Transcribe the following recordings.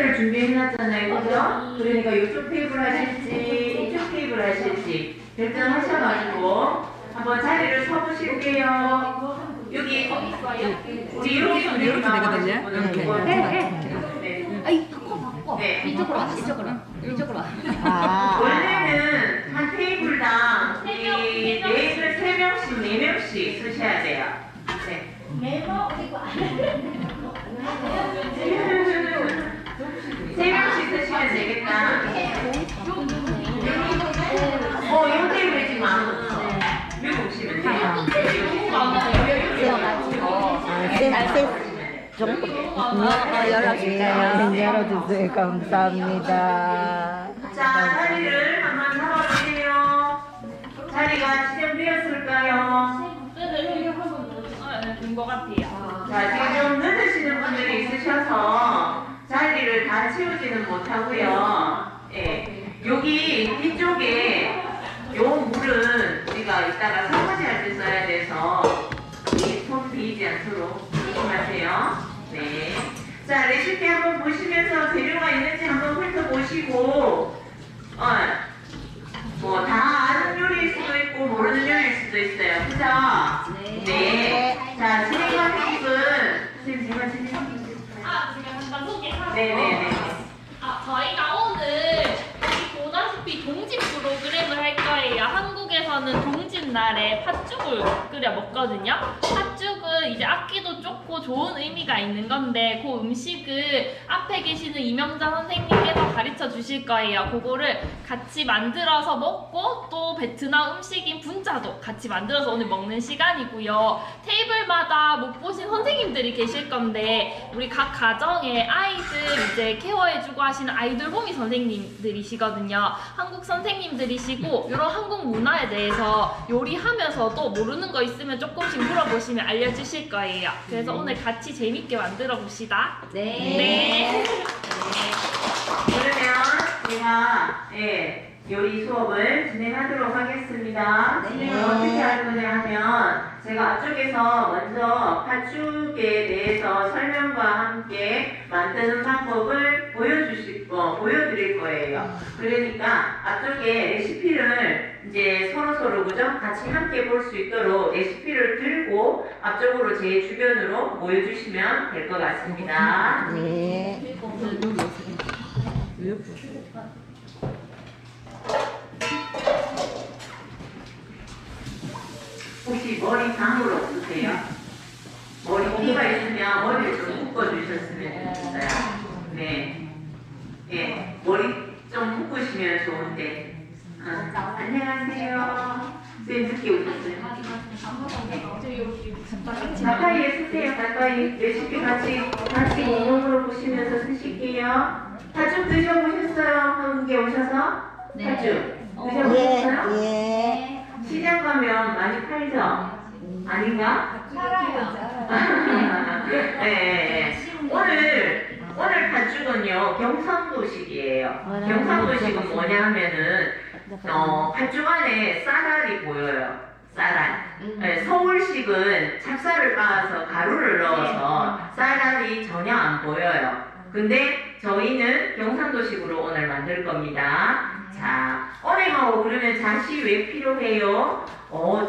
테이블을 준비해놨잖아요, 그죠? 그러니까 이쪽 테이블 하실지 이쪽 테이블 하실지 결정하셔가지고 한번 자리를 서보실게요. 여기 우리 이렇게 되거든요. 아이 바꿔. 네. 이쪽으로 와. 이쪽으로 와. 원래는 한 테이블당 우리 네이블 3명씩 4명씩 쓰셔야 돼요. 네. 메모 그리고 3명씩 쓰시면 되겠다. 이 테이블에 지금 아무도 없어. 여기 오시면 돼요. 열어주세요. 감사합니다. 자, 자리를 한번 잡아주세요. 자리가 지정되었을까요? 된 것 같아요. 자, 지금 좀 늦으시는 분들이 있으셔서 자리를 다 채우지는 못하고요. 예, 여기 뒤쪽에 요 물은 우리가 이따가 설거지할 때 써야 돼서 손 비이지 않도록 조심하세요. 네. 자, 레시피 한번 보시면서 재료가 있는지 한번 훑어보시고, 뭐 다 아는 요리일 수도 있고 모르는 요리일 수도 있어요. 그죠? 네. 자, 진행과 팁은 지금 제가 진행하고 제가 잠깐 소개하고. 네네네. 저희가 오늘 여기 보다시피 동짓 프로그램을 할 거예요. 한국에서는 동짓날에 팥죽을 끓여 먹거든요. 팥죽은 이제 악기도 좋고 좋은 의미가 있는 건데 그 음식을 앞에 계시는 이명자 선생님께서 가르쳐 주실 거예요. 그거를 같이 만들어서 먹고 또 베트남 음식인 분짜도 같이 만들어서 오늘 먹는 시간이고요. 테이블마다 못 보신 선생님들이 계실 건데 우리 각 가정에 아이들 이제 케어해주고 하시는 아이돌봄이 선생님들이시거든요. 한국 선생님들이시고 이런 한국 문화에 대해서 요리하면서도 모르는 거 있으면 조금씩 물어보시면 알려주실 거예요. 그래서 오늘 같이 재밌게 만들어 봅시다. 네. 그러면 제가 요리 수업을 진행하도록 하겠습니다. 진행을 어떻게 할 거냐 하면 제가 앞쪽에서 먼저 팥죽에 대해서 설명과 함께 만드는 방법을 보여드릴 거예요. 그러니까 앞쪽에 레시피를 이제 서로 그죠? 같이 함께 볼 수 있도록 레시피를 들고 앞쪽으로 제 주변으로 모여주시면 될 것 같습니다. 네. 혹시 머리 감을 없으세요? 머리 끼가 있으면 머리를 좀 묶어주셨으면 좋겠어요. 네. 예, 머리 좀 묶으시면 좋은데. 안녕하세요. 쌤 늦게 오셨어요? 가까이에 쓰세요. 가까이 레시피 같이 인용으로 보시면서 쓰실게요. 팥죽 드셔보셨어요? 한국에 오셔서? 팥죽 드셔보셨어요? 예. 시장 가면 많이 팔죠? 아닌가? 네. 오늘 팥죽은요 경상도식이에요. 경상도식은 뭐냐 하면은 팥죽 안에 쌀알이 보여요. 쌀알. 네, 서울식은 찹쌀을 빻아서 가루를 넣어서 쌀알이 전혀 안 보여요. 근데 저희는 경상도식으로 오늘 만들 겁니다. 자, 언행하고 그러면 잣이 왜 필요해요?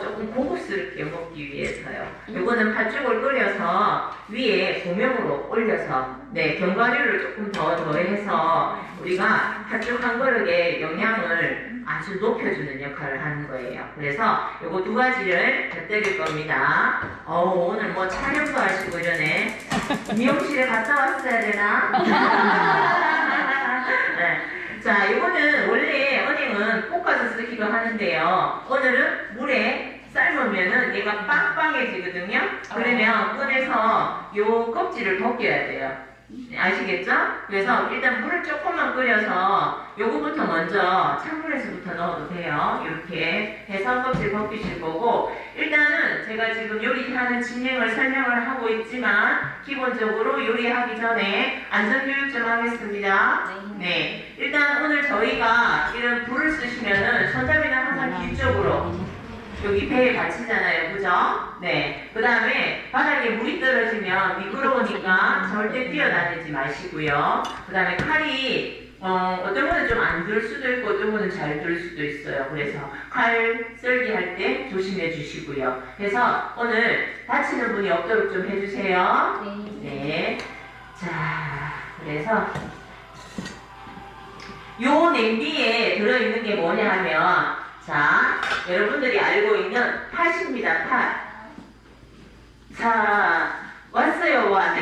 조금 고급스럽게 먹기 위해서요. 요거는 팥죽을 끓여서 위에 고명으로 올려서 견과류를 조금 더 더해서 우리가 팥죽 한 그릇의 영양을 아주 높여주는 역할을 하는 거예요. 그래서 요거 두 가지를 곁들일 겁니다. 오늘 뭐 촬영도 하시고 이러네. 미용실에 갔다 왔어야 되나? 네. 자, 이거는 원래 언행은 볶아서 쓰기도 하는데요. 오늘은 물에 삶으면은 얘가 빵빵해지거든요. 그러면 꺼내서 요 껍질을 벗겨야 돼요. 아시겠죠? 그래서 일단 물을 조금만 끓여서 요거부터 먼저 찬물에서부터 넣어도 돼요. 이렇게 해서 껍질 벗기실 거고, 일단은 제가 지금 요리하는 진행을 설명을 하고 있지만 기본적으로 요리하기 전에 안전교육 좀 하겠습니다. 네, 일단 오늘 저희가 이런 불을 쓰시면은 손잡이는 항상 뒤쪽으로 여기 배에 받치잖아요. 그죠? 네. 그 다음에 바닥에 물이 떨어지면 미끄러우니까 절대 뛰어다니지 마시고요. 그 다음에 칼이 어떤 분은 좀 안 들 수도 있고 어떤 분은 잘 들 수도 있어요. 그래서 칼 썰기 할 때 조심해 주시고요. 그래서 오늘 다치는 분이 없도록 좀 해주세요. 네. 자, 그래서 요 냄비에 들어있는 게 뭐냐 하면, 자, 여러분들이 알고 있는 팥입니다. 팥. 자, 왔어요, 와.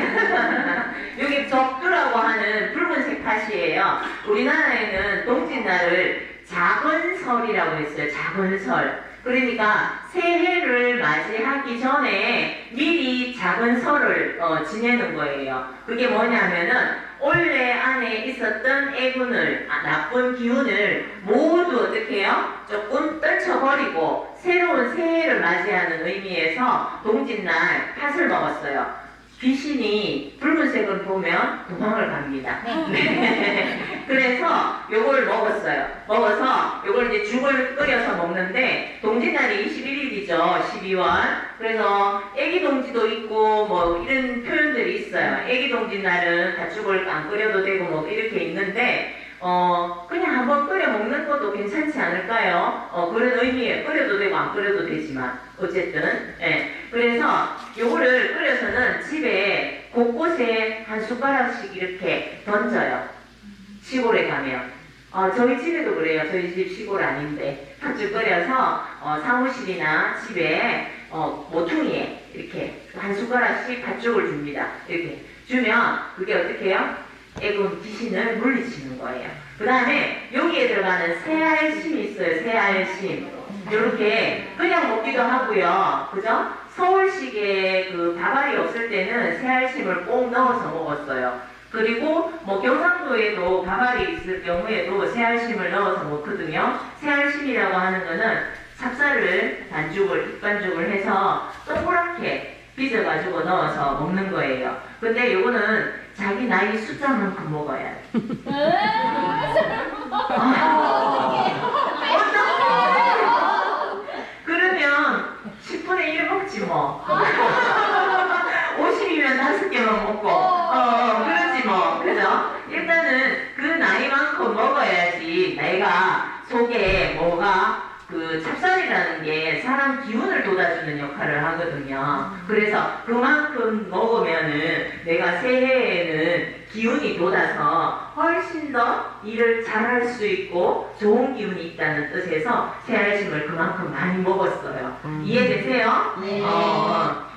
여기 적두라고 하는 붉은색 팥이에요. 우리나라에는 동짓날을 작은 설이라고 했어요. 작은 설. 그러니까 새해를 맞이하기 전에 미리 작은 설을 지내는 거예요. 그게 뭐냐면은 올해 안에 있었던 애군을, 나쁜 기운을 모두 어떻게 해요? 조금 떨쳐버리고 새로운 새해를 맞이하는 의미에서 동짓날 팥을 먹었어요. 귀신이 붉은색을 보면 도망을 갑니다. 네. 그래서 요걸 먹었어요. 먹어서 요걸 이제 죽을 끓여서 먹는데, 동짓날이 21일이죠. 12월. 그래서 애기 동지도 있고 뭐 이런 표현들이 있어요. 애기 동짓날은 팥죽을 안 끓여도 되고 뭐 이렇게 있는데, 그냥 한번 끓여 먹는 것도 괜찮지 않을까요? 그런 의미에 끓여도 되고 안 끓여도 되지만 어쨌든, 예. 그래서 요거를 끓여서는 집에 곳곳에 한 숟가락씩 이렇게 던져요. 시골에 가면. 저희 집에도 그래요. 저희 집 시골 아닌데 팥죽 끓여서 사무실이나 집에 모퉁이에 이렇게 한 숟가락씩 팥죽을 줍니다. 이렇게 주면 그게 어떻게 해요? 애군 귀신을 물리치는 거예요. 그 다음에 여기에 들어가는 새알심이 있어요. 새알심. 이렇게 그냥 먹기도 하고요. 그죠? 서울식에 그 밥알이 없을 때는 새알심을 꼭 넣어서 먹었어요. 그리고 뭐 경상도에도 밥알이 있을 경우에도 새알심을 넣어서 먹거든요. 새알심이라고 하는 거는 찹쌀을 반죽을 해서 동그랗게 빚어가지고 넣어서 먹는 거예요. 근데 요거는 자기 나이 숫자만큼 먹어야 돼. 그러면 10분의 1 먹지 뭐. 50이면 5개만 먹고. 그러지 뭐. 그죠? 일단은 그 나이만큼 먹어야지 내가 속에 뭐가 그 찹쌀이라는 게 사람 기운을 돋아주는 역할을 하거든요. 그래서 그만큼 먹으면은 내가 새해에는 기운이 돋아서 훨씬 더 일을 잘할 수 있고 좋은 기운이 있다는 뜻에서 새알심을 그만큼 많이 먹었어요. 이해되세요? 네.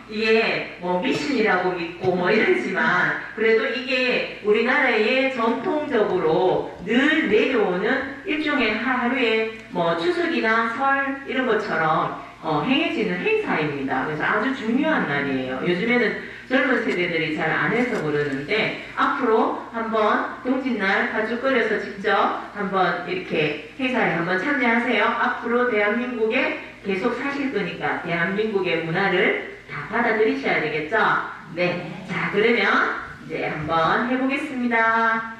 이게 뭐 미신이라고 믿고 뭐 이러지만 그래도 이게 우리나라에 전통적으로 늘 내려오는 일종의 하루의 뭐 추석이나 설 이런 것처럼 행해지는 행사입니다. 그래서 아주 중요한 날이에요. 요즘에는 젊은 세대들이 잘 안 해서 그러는데 앞으로 한번 동짓날 팥죽 끓여서 직접 한번 이렇게 행사에 한번 참여하세요. 앞으로 대한민국에 계속 사실 거니까 대한민국의 문화를 다 받아들이셔야 되겠죠? 네. 자, 그러면 이제 한번 해보겠습니다.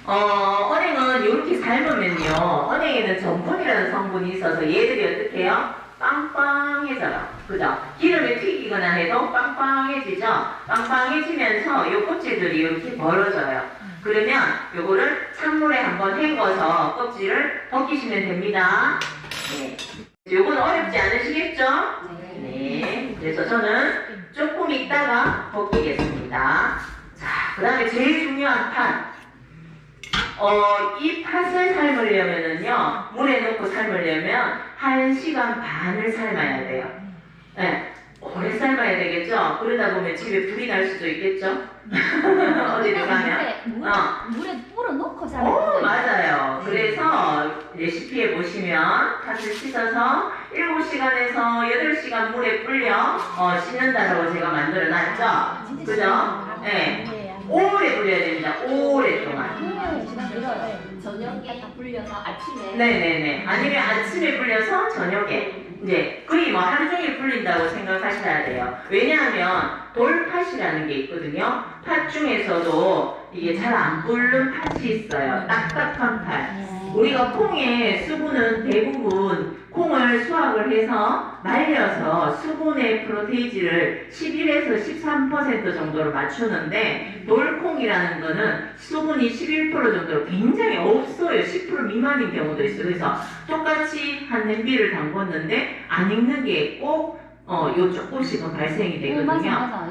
언행은 이렇게 삶으면요. 언행에는 전분이라는 성분이 있어서 얘들이 어떻게 해요? 빵빵해져요. 그죠? 기름에 튀기거나 해도 빵빵해지죠? 빵빵해지면서 이 껍질들이 이렇게 벌어져요. 그러면 요거를 찬물에 한번 헹궈서 껍질을 벗기시면 됩니다. 네. 요건 어렵지 않으시겠죠? 네. 그래서 저는 조금 있다가 벗기겠습니다. 자, 그 다음에 제일 중요한 팥. 이 팥을 삶으려면은요, 물에 넣고 삶으려면 1시간 반을 삶아야 돼요. 네. 오래 삶아야 되겠죠? 그러다 보면 집에 불이 날 수도 있겠죠? 어디를 가면. 물에 불어놓고 삶아요. 맞아요. 그래서 레시피에 보시면 팥을 씻어서 7시간에서 8시간 물에 불려 씻는다라고 제가 만들어 놨죠? 그죠? 네. 오래 불려야 됩니다. 오랫동안. 저녁에 불려서 아침에. 네네네. 아니면 아침에 불려서 저녁에. 이제 거의 뭐 하루 종일 불린다고 생각하셔야 돼요. 왜냐하면 돌팥이라는 게 있거든요. 팥 중에서도 이게 잘 안 불는 팥이 있어요. 딱딱한 팥. 우리가 콩의 수분은 대부분 콩을 수확을 해서 말려서 수분의 프로테이지를 11에서 13% 정도로 맞추는데 돌콩이라는 거는 수분이 11% 정도로 굉장히 없어요. 10% 미만인 경우도 있어요. 그래서 똑같이 한 냄비를 담궜는데 안 익는 게 꼭 요 조금씩은 발생이 되거든요.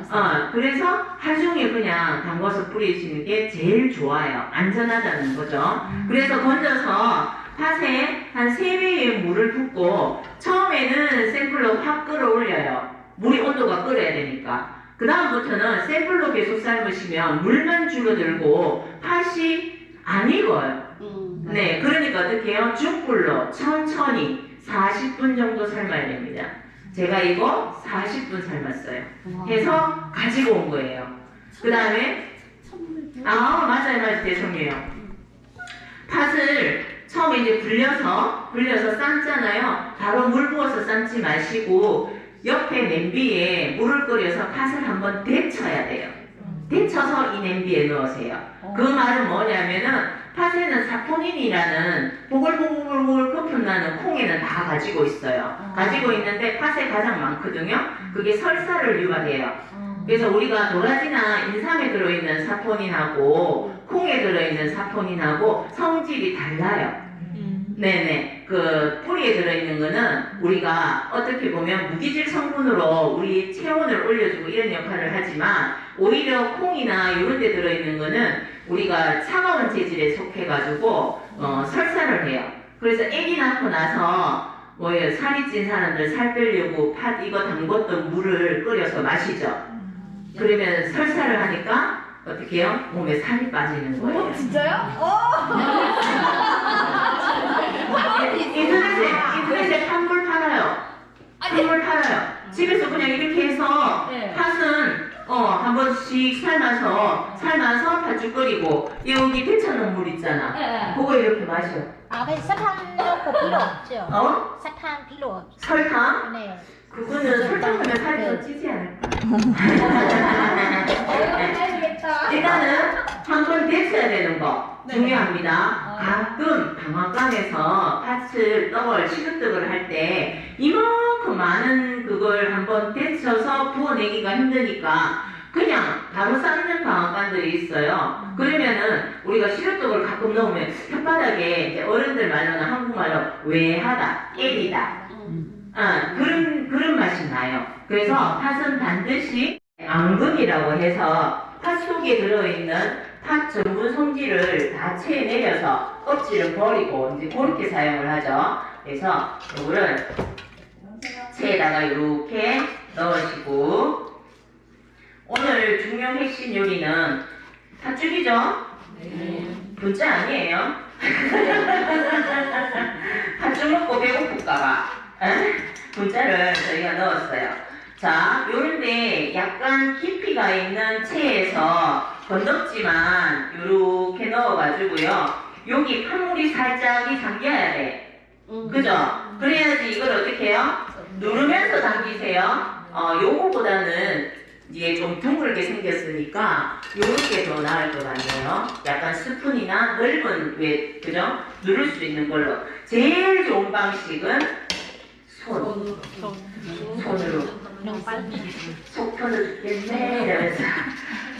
맞아. 그래서 하중에 그냥 담궈서 뿌리시는 게 제일 좋아요. 안전하다는 거죠. 그래서 건져서 팥에 한 3배의 물을 붓고 처음에는 센 불로 확 끌어올려요. 물이 온도가 끓어야 되니까. 그 다음부터는 센 불로 계속 삶으시면 물만 줄어들고 팥이 안 익어요. 네, 그러니까 어떻게 해요? 중불로 천천히 40분 정도 삶아야 됩니다. 제가 이거 40분 삶았어요. 해서 가지고 온 거예요. 그 다음에 맞아요 대성이에요. 팥을 처음에 이제 불려서 삶잖아요. 바로 물 부어서 삶지 마시고 옆에 냄비에 물을 끓여서 팥을 한번 데쳐야 돼요. 데쳐서 이 냄비에 넣으세요. 그 말은 뭐냐면은 팥에는 사포닌이라는 보글보글보글 거품나는 콩에는 다 가지고 있어요. 가지고 있는데 팥에 가장 많거든요. 그게 설사를 유발해요. 그래서 우리가 도라지나 인삼에 들어있는 사포닌하고 콩에 들어있는 사포닌하고 성질이 달라요. 네네. 그 뿌리에 들어있는 거는 우리가 어떻게 보면 무기질 성분으로 우리 체온을 올려주고 이런 역할을 하지만 오히려 콩이나 이런 데 들어있는 거는 우리가 차가운 재질에 속해가지고 설사를 해요. 그래서 애기 낳고 나서 살이 찐 사람들 살 빼려고 팥 이거 담궜던 물을 끓여서 마시죠. 그러면 설사를 하니까 어떻게 해요? 몸에 살이 빠지는 거예요. 인터넷에 판물 팔아요. 판물 팔아요. 집에서 그냥 이렇게 해서 팥은 한 번씩 삶아서 팥죽 끓이고 여기 데쳐놓은 물 있잖아. 그거 이렇게 마셔. 그 사탕 넣고 필요 없죠? 사탕 필요 없죠? 설탕? 네. 그거는 설탕 하면 살이 더 찌지 않을까? 일단은 한 번 데쳐야 되는 거 중요합니다. 가끔 방앗간에서 팥을 떡을 시루떡을 할 때 이만큼 많은 그걸 한번 데쳐서 부어내기가 힘드니까 그냥 바로 삶는 방앗간들이 있어요. 그러면은 우리가 시루떡을 가끔 넣으면 혓바닥에 이제 어른들 말로는 한국말로 외하다, 애리다 그런 맛이 나요. 그래서 팥은 반드시 앙금이라고 해서 팥 속에 들어있는 팥 전분 성질을 다 채내려서 껍질을 버리고 이제 그렇게 사용을 하죠. 그래서 이거를 체에다가 이렇게 넣으시고 오늘 중요 핵심 요리는 팥죽이죠? 분짜 아니에요. 팥죽 먹고 배고플까봐 분짜를 저희가 넣었어요. 자, 요런데 약간 깊이가 있는 체에서 건덕지만 요렇게 넣어가지고요. 여기 팥물이 살짝이 잠겨야 돼. 그죠? 그래야지 이걸 어떻게 해요? 누르면서 당기세요. 요거보다는 이제 좀 둥글게 생겼으니까 요렇게 더 나을 것 같네요. 약간 스푼이나 넓은 그죠? 누를 수 있는 걸로. 제일 좋은 방식은 손으로. 속 터져 죽겠네 이러면서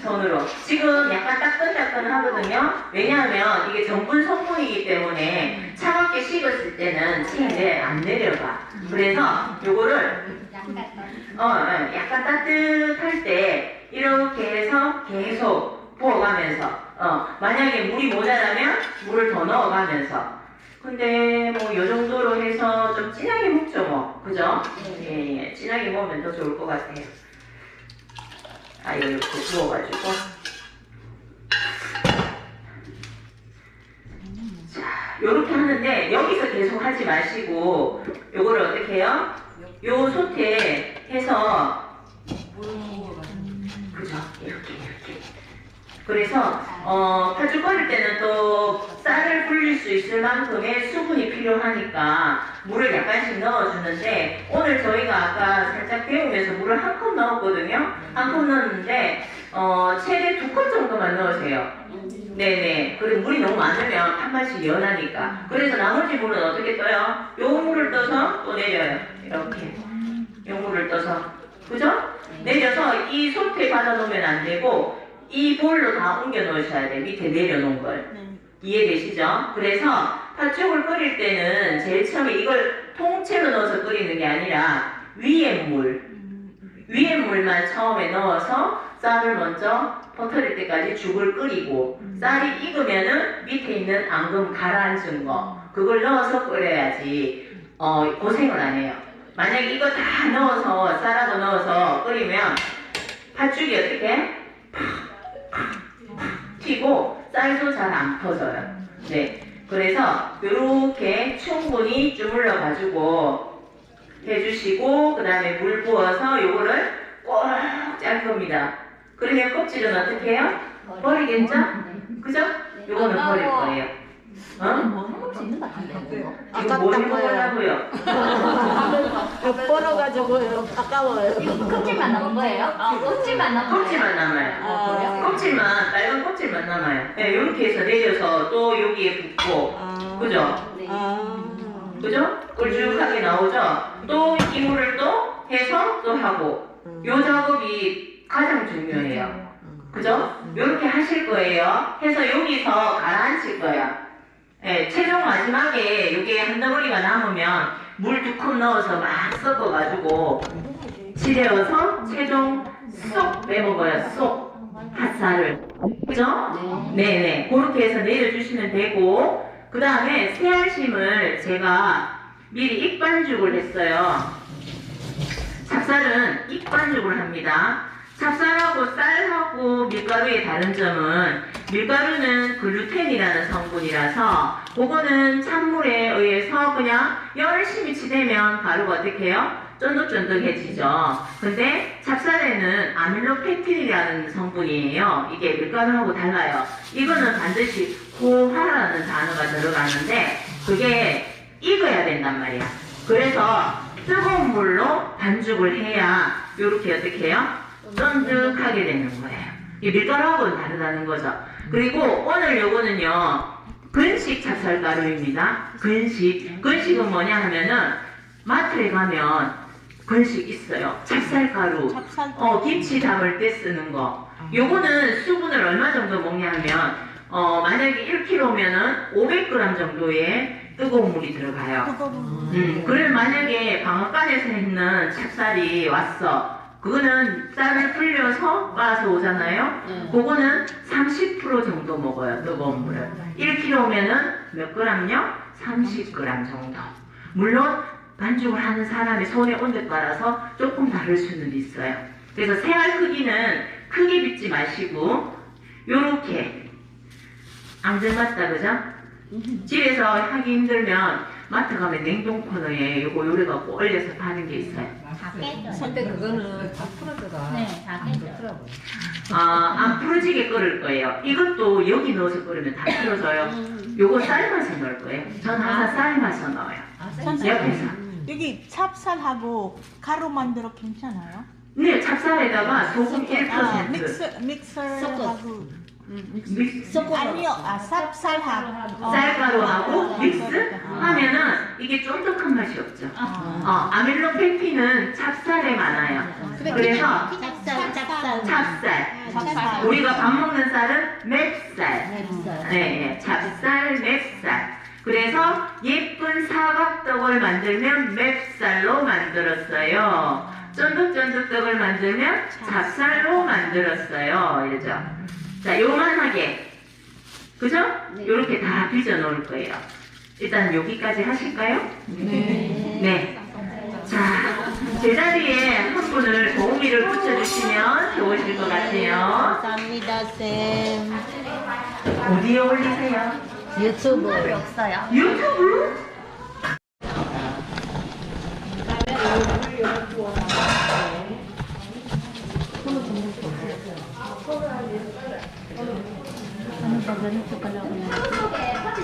손으로. 지금 약간 따끈따끈 하거든요. 왜냐하면 이게 전분 성분이기 때문에 차갑게 식었을 때는 체에 안 내려가. 그래서 요거를 약간 따뜻할 때 이렇게 해서 계속 부어가면서 만약에 물이 모자라면 물을 더 넣어가면서 근데 뭐 요 정도로 해서 좀 진하게 먹죠 뭐. 그죠? 예, 진하게 먹으면 더 좋을 것 같아요. 이렇게 부어가지고 자, 요렇게 하는데 여기서 계속 하지 마시고 요거를 어떻게 해요? 요 솥에 해서 그죠? 이렇게 그래서 팥죽 끓일 때는 또 쌀을 불릴 수 있을 만큼의 수분이 필요하니까 물을 약간씩 넣어주는데 오늘 저희가 아까 살짝 데우면서 물을 한 컵 넣었거든요. 한 컵 넣었는데 최대 2컵 정도만 넣으세요. 네네. 그리고 물이 너무 많으면 팥맛이 연하니까. 그래서 나머지 물은 어떻게 떠요? 요 물을 떠서 또 내려요. 이렇게. 요 물을 떠서. 그죠? 내려서 이 솥에 받아 놓으면 안 되고 이 볼로 다 옮겨 놓으셔야 돼. 밑에 내려놓은 걸. 이해되시죠? 그래서 팥죽을 끓일 때는 제일 처음에 이걸 통째로 넣어서 끓이는 게 아니라 위에 물만 처음에 넣어서 쌀을 먼저 퍼뜨릴 때까지 죽을 끓이고 쌀이 익으면은 밑에 있는 앙금 가라앉은 거 그걸 넣어서 끓여야지 고생을 안 해요. 만약에 이거 다 넣어서 쌀하고 넣어서 끓이면 팥죽이 어떻게 튀고 쌀도 잘 안 퍼져요. 네, 그래서 이렇게 충분히 주물러 가지고 해주시고 그 다음에 물 부어서 요거를 꼭 짤 겁니다. 그러면 껍질은 어떻게 해요? 버리겠죠? 그죠? 요거는 버릴 거예요. 뭐 해볼 수 있는 것 같은데 이거. 이거 뭐 해먹으려고요? 벌어가지고요. 아까워요. 이거 껍질만 남은 거예요? 껍질만 남은 거예요? 껍질만 남아요. 그래요? 껍질만, 빨간 껍질만 남아요. 네, 요렇게 해서 내려서 또 여기에 붓고, 그죠? 네. 그죠? 꿀쭉하게 나오죠? 또 이물을 또 해서 또 하고, 요 작업이 가장 중요해요. 그죠? 요렇게 하실 거예요. 해서 여기서 가라앉힐 거예요. 네, 최종 마지막에 요게 한 덩어리가 남으면 물 2컵 넣어서 막 섞어가지고 지레어서 최종 쏙 빼먹어요. 쏙 팥살을. 그죠? 네네. 그렇게 해서 내려주시면 되고 그 다음에 새알심을 제가 미리 익반죽을 했어요. 찹쌀은 익반죽을 합니다. 찹쌀하고 쌀하고 밀가루의 다른 점은 밀가루는 글루텐이라는 성분이라서 그거는 찬물에 의해서 그냥 열심히 치대면 가루가 어떻게 해요? 쫀득쫀득해지죠. 근데 찹쌀에는 아밀로페틴이라는 성분이에요. 이게 밀가루하고 달라요. 이거는 반드시 고화라는 단어가 들어가는데 그게 익어야 된단 말이야. 그래서 뜨거운 물로 반죽을 해야 이렇게 어떻게 해요? 쫀득하게 되는 거예요. 이 밀가루하고는 다르다는 거죠. 그리고 오늘 요거는요 근식 찹쌀가루입니다. 근식은 뭐냐 하면은 마트에 가면 근식 있어요. 찹쌀가루 김치 담을 때 쓰는 거. 요거는 수분을 얼마 정도 먹냐 하면 만약에 1kg면은 500g 정도의 뜨거운 물이 들어가요. 그래 만약에 방앗간에서 있는 찹쌀이 왔어. 그거는 쌀을 불려서 빻아서 오잖아요. 그거는 30% 정도 먹어요. 뜨거운 물을. 1kg면은 몇 g요? 30g 정도. 물론 반죽을 하는 사람의 손의 온도에 따라서 조금 다를 수는 있어요. 그래서 새알 크기는 크게 빚지 마시고 요렇게 앙증맞다 그죠? 집에서 하기 힘들면 마트 가면 냉동 코너에 요거 요래갖고 얼려서 파는 게 있어요. 다 깨져. 근데 그거는 다 풀어져가. 네, 다 깨져. 안 풀어지게 끓일 거예요. 이것도 여기 넣어서 끓이면 다 풀어져요. 요거 삶아서 넣을 거예요. 전 항상 삶아서 넣어요. 옆에서. 여기 찹쌀하고 가루 만들어 괜찮아요? 네, 찹쌀에다가 소금 1%. 믹서하고 믹스. 아니요, 찹쌀하고 쌀가루하고 믹스 하면은 이게 쫀득한 맛이 없죠. 아밀로페틴은 찹쌀에 많아요. 그래서 찹쌀. 우리가 밥 먹는 쌀은 맵쌀. 네, 찹쌀, 맵쌀. 그래서 예쁜 사각떡을 만들면 맵쌀로 만들었어요. 쫀득쫀득떡을 만들면 찹쌀로 만들었어요. 이러죠. 자, 요만하게. 그죠? 요렇게 다 빚어 놓을 거예요. 일단 여기까지 하실까요? 네. 자, 제자리에 한 분을 도우미를 붙여주시면 좋으실 것 같아요. 감사합니다, 쌤. 어디에 올리세요? 유튜브. 없어요. 유튜브?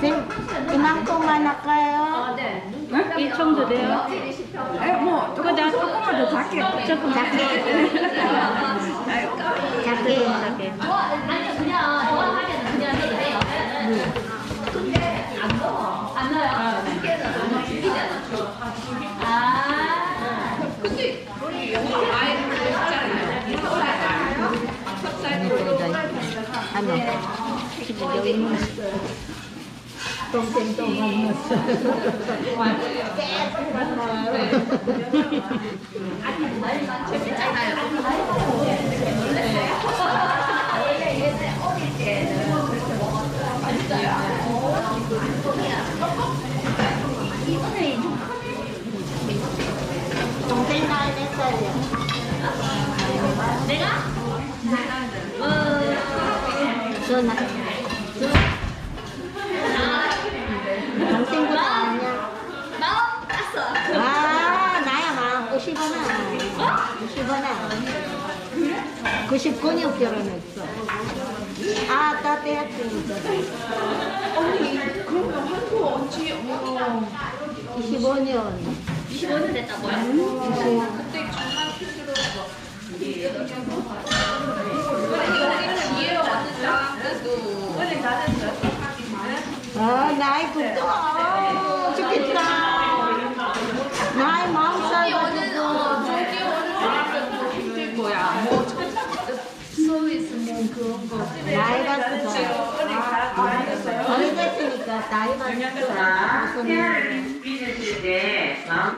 쌤, 이만큼만 할까요? 네. 이 정도 돼요? 뭐, 그거 내가 조금만 더 작게. 조금 작게. 작게 작게. 아니 그냥 좋아하면 그냥 해도 돼요. 근데 안 넣어. 안 넣어요. 두께는 안 넣어. 죽이잖아. 아. 근데 우리 영어 아이들 했잖아요. 하면 집에 여기 있는 동생 또 만났어. 동생 나이 몇 살이야? 내가? 전화. 동생보다 아니야. 나 땄어. 아, 나야 막 90원아. 90원아. 99년 결혼했어. 아, 나 대학생이죠. 언니 그러면 한국 언제 25년. 25년 됐다고요? 그때 중학교로 이해가 왔는데 그래도 아, 나이 굵다. 좋겠다. 나이 40살 가지고. 저기 오는 힘들 거야. 뭐 서 있으면 그런 거. 나이 봤어. 어리 됐으니까 나이 봤어. 자, 태아를 빚으실 때 마음